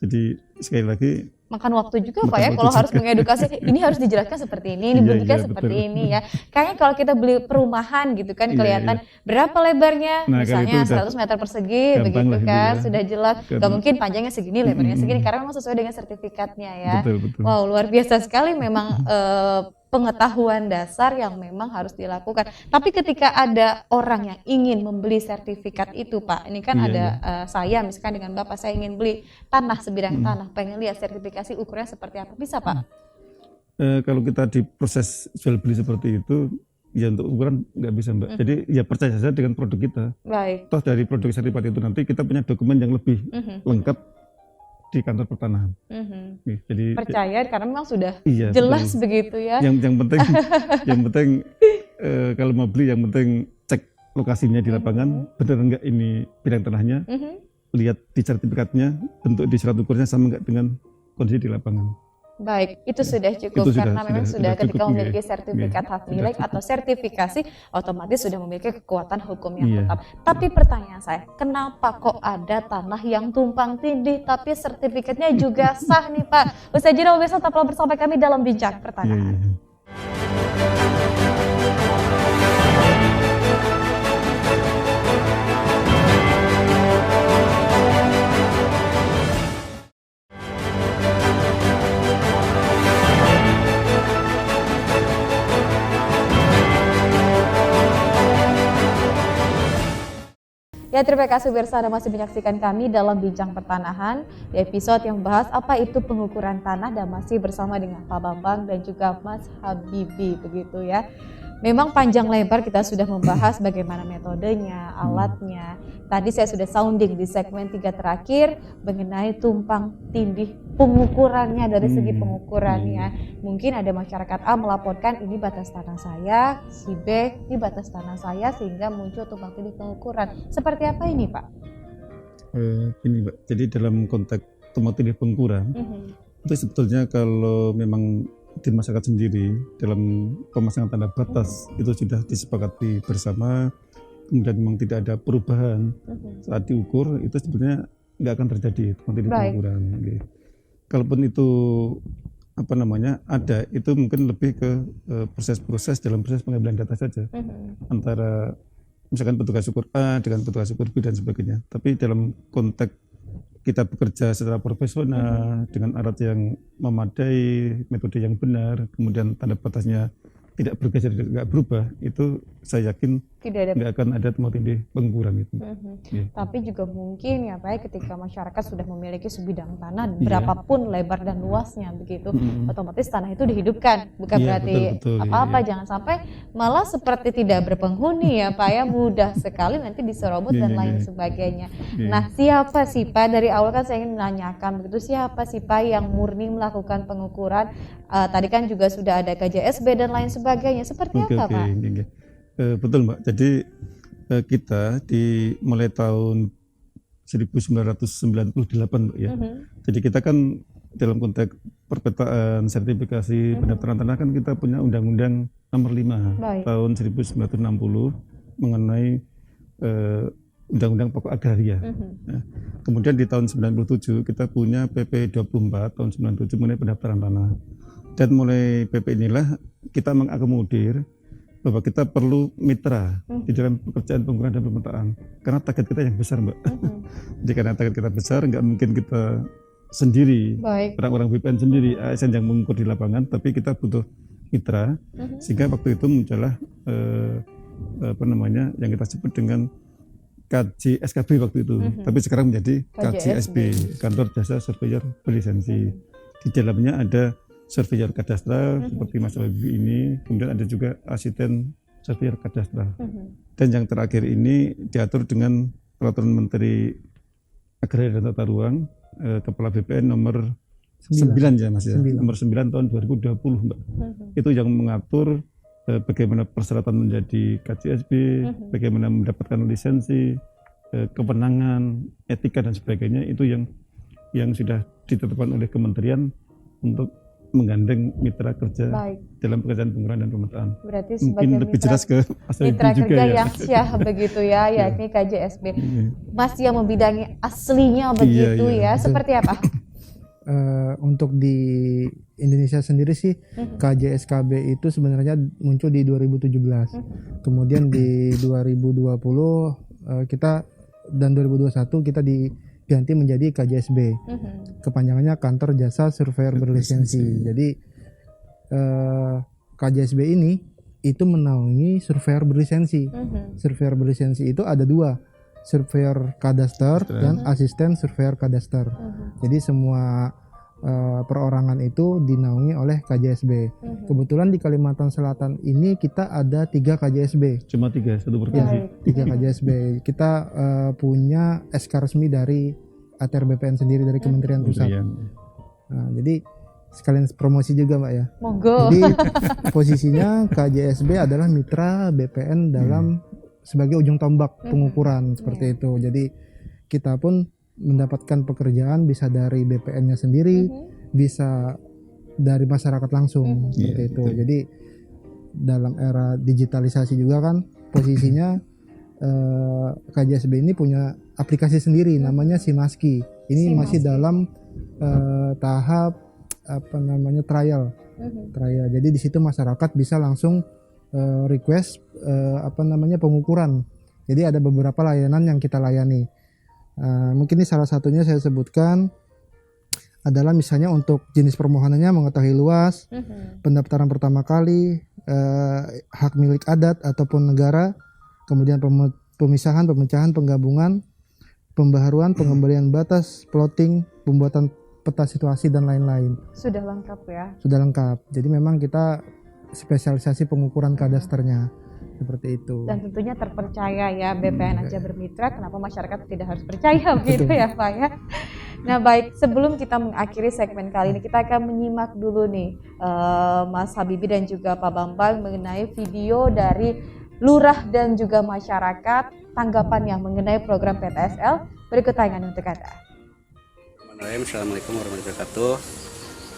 Jadi sekali lagi makan waktu juga Pak ya kalau harus mengedukasi, ini harus dijelaskan seperti ini bentuknya seperti ini ya. Kayaknya kalau kita beli perumahan gitu kan kelihatan berapa lebarnya, misalnya 100 meter persegi begitu kan, sudah jelas. Gak mungkin panjangnya segini, lebarnya segini, karena memang sesuai dengan sertifikatnya ya. Betul. Wow, luar biasa sekali memang pengetahuan dasar yang memang harus dilakukan. Tapi ketika ada orang yang ingin membeli sertifikat itu Pak, ini kan saya misalkan dengan Bapak, saya ingin beli tanah sebidang tanah, pengen lihat sertifikasi ukurannya seperti apa, bisa Pak? Kalau kita di proses jual beli seperti itu, ya untuk ukuran nggak bisa, Mbak. Jadi ya percaya saja dengan produk kita. Baik. Toh dari produk sertifikat itu nanti kita punya dokumen yang lebih lengkap di kantor pertanahan. Jadi percaya karena memang sudah betul. jelas begitu ya. Yang penting kalau mau beli yang penting cek lokasinya di lapangan, benar enggak ini bidang tanahnya, lihat di sertifikatnya, bentuk di surat ukurnya sama enggak dengan kondisi di lapangan. Baik, itu sudah cukup karena memang sudah ketika memiliki sertifikat hak milik atau sertifikasi, otomatis sudah memiliki kekuatan hukum yang tetap. Tapi pertanyaan saya, kenapa kok ada tanah yang tumpang tindih tapi sertifikatnya juga sah nih Pak? Usai jeda pemirsa, tetaplah bersama kami dalam Bincang Pertanahan. Ya, terima kasih pemirsa Anda masih menyaksikan kami dalam Bincang Pertanahan di episode yang membahas apa itu pengukuran tanah dan masih bersama dengan Pak Bambang dan juga Mas Habibi begitu ya. Memang panjang lebar kita sudah membahas bagaimana metodenya, alatnya. Tadi saya sudah sounding di segmen 3 terakhir mengenai tumpang tindih pengukurannya dari segi pengukurannya. Mungkin ada masyarakat A melaporkan ini batas tanah saya, si B ini batas tanah saya sehingga muncul tumpang tindih pengukuran. Seperti apa ini Pak? Ini Mbak, jadi dalam konteks tumpang tindih pengukuran itu sebetulnya kalau memang di masyarakat sendiri dalam pemasangan tanda batas itu sudah disepakati bersama, kemudian memang tidak ada perubahan saat diukur, itu sebetulnya nggak akan terjadi tumpang tindih pengukuran. Gitu. Kalaupun itu ada, itu mungkin lebih ke proses-proses dalam proses pengambilan data saja antara misalkan petugas ukur A dengan petugas ukur B dan sebagainya. Tapi dalam konteks kita bekerja secara profesional dengan alat yang memadai, metode yang benar, kemudian tanda batasnya tidak bergeser, tidak berubah, itu saya yakin nggak akan ada tumpang tindih pengukuran itu. Tapi juga mungkin ya Pak, ketika masyarakat sudah memiliki sebidang tanah berapapun lebar dan luasnya begitu, otomatis tanah itu dihidupkan, bukan berarti apa-apa. Jangan sampai malah seperti tidak berpenghuni ya Pak ya, mudah sekali nanti diserobot dan lain sebagainya. Nah, siapa sih Pak, dari awal kan saya ingin menanyakan begitu, siapa sih Pak yang murni melakukan pengukuran? Tadi kan juga sudah ada KJSB dan lain sebagainya, seperti apa Pak? Betul Mbak, jadi kita mulai tahun 1998 Mbak ya. Jadi kita kan dalam konteks perpetaan, sertifikasi, pendaftaran tanah kan kita punya Undang-Undang Nomor 5 tahun 1960 mengenai Undang-Undang Pokok Agraria. Nah, kemudian di tahun 97 kita punya PP 24 tahun 97 mengenai pendaftaran tanah. Dan mulai PP inilah kita mengakomodir bahwa kita perlu mitra di dalam pekerjaan pengukuran dan pemetaan, karena target kita yang besar Mbak. Jadi karena target kita besar, nggak mungkin kita sendiri, orang-orang BPN sendiri, ASN yang mengukur di lapangan, tapi kita butuh mitra, sehingga waktu itu muncullah yang kita sebut dengan KJSKB waktu itu, tapi sekarang menjadi KJSB, Kantor Jasa Surveyor Berlisensi. Di dalamnya ada surveyor kadastral seperti Mas Habibie ini, kemudian ada juga asisten surveyor kadastral. Dan yang terakhir ini diatur dengan Peraturan Menteri Agraria dan Tata Ruang, Kepala BPN nomor 9 ya Mas ya, nomor 9 tahun 2020 Mbak. Itu yang mengatur bagaimana persyaratan menjadi KJSB, bagaimana mendapatkan lisensi, kewenangan, etika dan sebagainya, itu yang sudah ditetapkan oleh kementerian untuk menggandeng mitra kerja dalam pekerjaan pengukuran dan pemetaan. Berarti mungkin lebih jelas ke mitra juga kerja ya. yang syah begitu ya, yakni KJSB. Mas yang membidangi aslinya begitu ya, seperti apa? Untuk di Indonesia sendiri sih KJSKB itu sebenarnya muncul di 2017. Kemudian di 2020 kita dan 2021 kita diganti menjadi KJSB. Kepanjangannya Kantor Jasa Surveyor Berlisensi. Jadi KJSB ini itu menaungi surveyor berlisensi. Surveyor berlisensi itu ada dua, surveyor kadaster dan asisten surveyor kadaster. Jadi semua perorangan itu dinaungi oleh KJSB. Kebetulan di Kalimantan Selatan ini kita ada 3 KJSB. Cuma 3, satu provinsi. 3 KJSB. Kita punya SK resmi dari ATR BPN sendiri, dari Kementerian Pusat. Nah, jadi sekalian promosi juga Mbak ya. Monggo. Jadi posisinya KJSB adalah mitra BPN dalam sebagai ujung tombak pengukuran seperti itu. Jadi kita pun mendapatkan pekerjaan bisa dari BPN-nya sendiri, bisa dari masyarakat langsung seperti itu. Jadi dalam era digitalisasi juga kan posisinya KJSB ini punya aplikasi sendiri namanya Simaski. Ini masih dalam tahap trial. Jadi di situ masyarakat bisa langsung request pengukuran. Jadi ada beberapa layanan yang kita layani. Mungkin ini salah satunya saya sebutkan adalah misalnya untuk jenis permohonannya mengetahui luas, pendaftaran pertama kali, hak milik adat ataupun negara, kemudian pemisahan, pemecahan, penggabungan, pembaharuan, pengembalian batas, plotting, pembuatan peta situasi dan lain-lain. Sudah lengkap ya. Sudah lengkap. Jadi memang kita spesialisasi pengukuran kadasternya seperti itu. Dan tentunya terpercaya ya, BPN aja bermitra, kenapa masyarakat tidak harus percaya begitu ya Pak ya. Nah baik, sebelum kita mengakhiri segmen kali ini, kita akan menyimak dulu nih Mas Habibie dan juga Pak Bambang mengenai video dari lurah dan juga masyarakat tanggapannya mengenai program PTSL. Berikut tayangan untuk Anda. Assalamualaikum warahmatullahi wabarakatuh.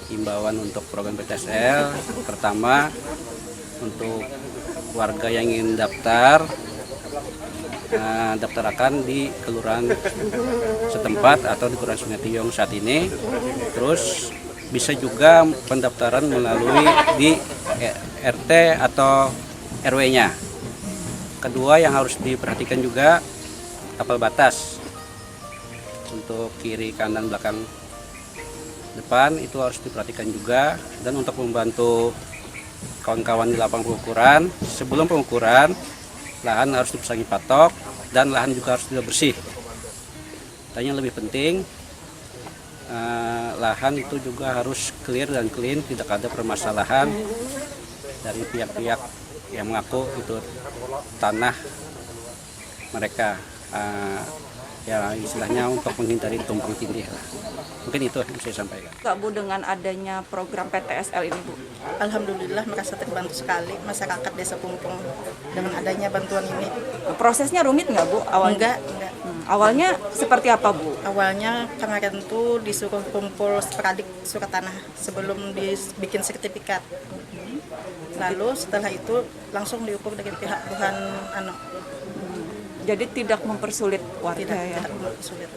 Himbauan untuk program PTSL, pertama untuk warga yang ingin daftar, daftarkan di kelurahan setempat atau di Kelurahan Sungai Tiong saat ini. Terus bisa juga pendaftaran melalui di RT atau RW-nya. Kedua yang harus diperhatikan juga tapal batas untuk kiri, kanan, belakang, depan itu harus diperhatikan juga. Dan untuk membantu kawan-kawan di lapangan pengukuran, sebelum pengukuran lahan harus dipasangi patok dan lahan juga harus sudah bersih. Dan yang lebih penting lahan itu juga harus clear dan clean, tidak ada permasalahan dari pihak-pihak yang mengaku itu tanah mereka. Ya istilahnya untuk menghindari tumpang tindih lah. Mungkin itu yang saya sampaikan. Kak Bu, dengan adanya program PTSL ini Bu? Alhamdulillah merasa terbantu sekali masyarakat Desa Pungpung dengan adanya bantuan ini. Prosesnya rumit nggak Bu awalnya? Enggak. Awalnya seperti apa Bu? Awalnya kemarin tuh disuruh kumpul sporadik surat tanah sebelum dibikin sertifikat. Lalu setelah itu langsung diukur dari pihak Tuhan Jadi tidak mempersulit warga ya? tidak mempersulit.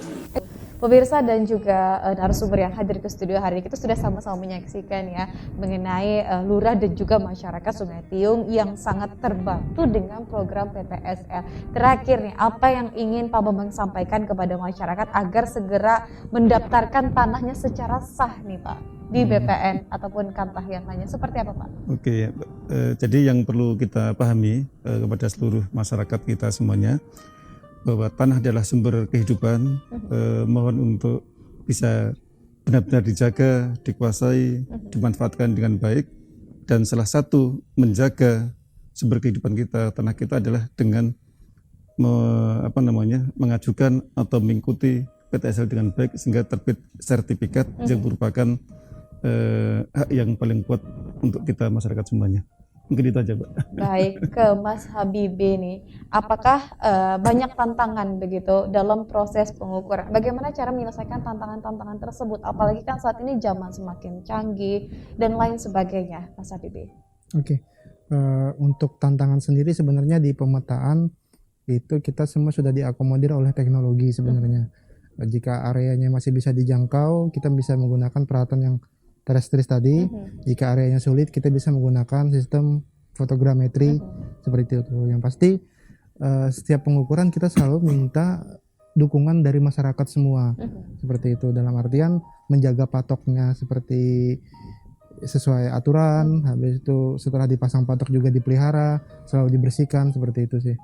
Pemirsa dan juga narasumber yang hadir ke studio hari ini, kita sudah sama-sama menyaksikan ya mengenai lurah dan juga masyarakat Sungai Tiong yang sangat terbantu dengan program PTSL. Terakhir nih, apa yang ingin Pak Bambang sampaikan kepada masyarakat agar segera mendaftarkan tanahnya secara sah nih Pak di BPN ataupun kantah yang lainnya, seperti apa Pak? Oke, jadi yang perlu kita pahami kepada seluruh masyarakat kita semuanya, bahwa tanah adalah sumber kehidupan. Mohon untuk bisa benar-benar dijaga, dikuasai, dimanfaatkan dengan baik. Dan salah satu menjaga sumber kehidupan kita, tanah kita adalah dengan mengajukan atau mengikuti PTSL dengan baik sehingga terbit sertifikat yang merupakan hak yang paling kuat untuk kita masyarakat semuanya. Mungkin itu aja, Pak. Baik, ke Mas Habibie nih, apakah banyak tantangan begitu dalam proses pengukuran? Bagaimana cara menyelesaikan tantangan-tantangan tersebut? Apalagi kan saat ini zaman semakin canggih dan lain sebagainya, Mas Habibie. Oke. Untuk tantangan sendiri sebenarnya di pemetaan itu kita semua sudah diakomodir oleh teknologi sebenarnya. Jika areanya masih bisa dijangkau, kita bisa menggunakan peralatan yang terestris tadi. Jika areanya sulit, kita bisa menggunakan sistem fotogrametri seperti itu. Yang pasti setiap pengukuran kita selalu minta dukungan dari masyarakat semua. Seperti itu, dalam artian menjaga patoknya seperti sesuai aturan. Habis itu setelah dipasang patok juga dipelihara, selalu dibersihkan, seperti itu sih.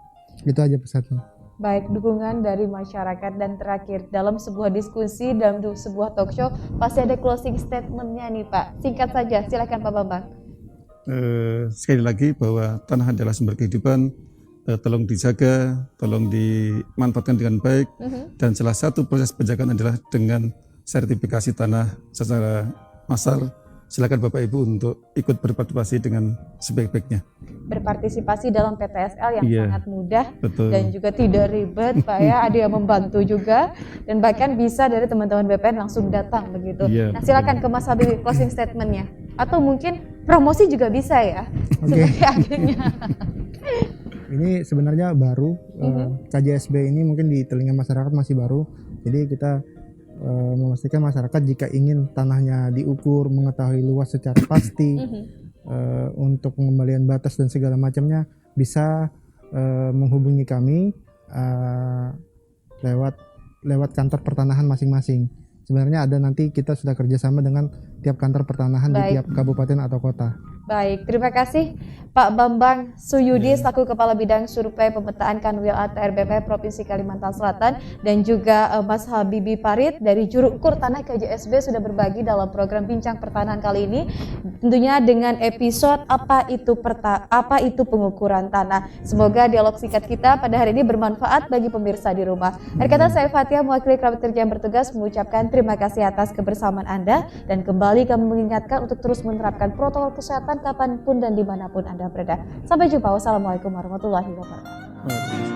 Itu aja pesannya. Baik, dukungan dari masyarakat. Dan terakhir, dalam sebuah diskusi, dalam sebuah talk show, pasti ada closing statement-nya nih Pak. Singkat saja, silakan Pak Bambang. Sekali lagi bahwa tanah adalah sumber kehidupan, tolong dijaga, tolong dimanfaatkan dengan baik. Dan salah satu proses penjagaan adalah dengan sertifikasi tanah secara massal. Silakan Bapak Ibu untuk ikut berpartisipasi dengan sebaik-baiknya. Berpartisipasi dalam PTSL yang sangat mudah. Betul. Dan juga tidak ribet Pak ya, ada yang membantu juga, dan bahkan bisa dari teman-teman BPN langsung datang begitu. Iya, Nah silakan ke Mas Habibie closing statement-nya, atau mungkin promosi juga bisa ya. Oke. Sebagai akhirnya. Ini sebenarnya baru, KJSB ini mungkin di telinga masyarakat masih baru. Jadi kita memastikan masyarakat jika ingin tanahnya diukur, mengetahui luas secara pasti, untuk pengembalian batas dan segala macamnya bisa menghubungi kami lewat kantor pertanahan masing-masing. Sebenarnya ada nanti kita sudah kerjasama dengan tiap kantor pertanahan di tiap kabupaten atau kota. Baik, terima kasih Pak Bambang Suyudi selaku Kepala Bidang Survei Pemetaan Kanwil ATR BPH Provinsi Kalimantan Selatan dan juga Mas Habibi Farid dari Juru Ukur Tanah KJSB sudah berbagi dalam program Bincang Pertanahan kali ini tentunya dengan episode apa itu pengukuran tanah. Semoga dialog singkat kita pada hari ini bermanfaat bagi pemirsa di rumah. Akhir kata saya Fatia mewakili kerabat kerja yang bertugas mengucapkan terima kasih atas kebersamaan Anda dan kembali kami mengingatkan untuk terus menerapkan protokol kesehatan kapanpun dan dimanapun Anda berada. Sampai jumpa. Wassalamualaikum warahmatullahi wabarakatuh.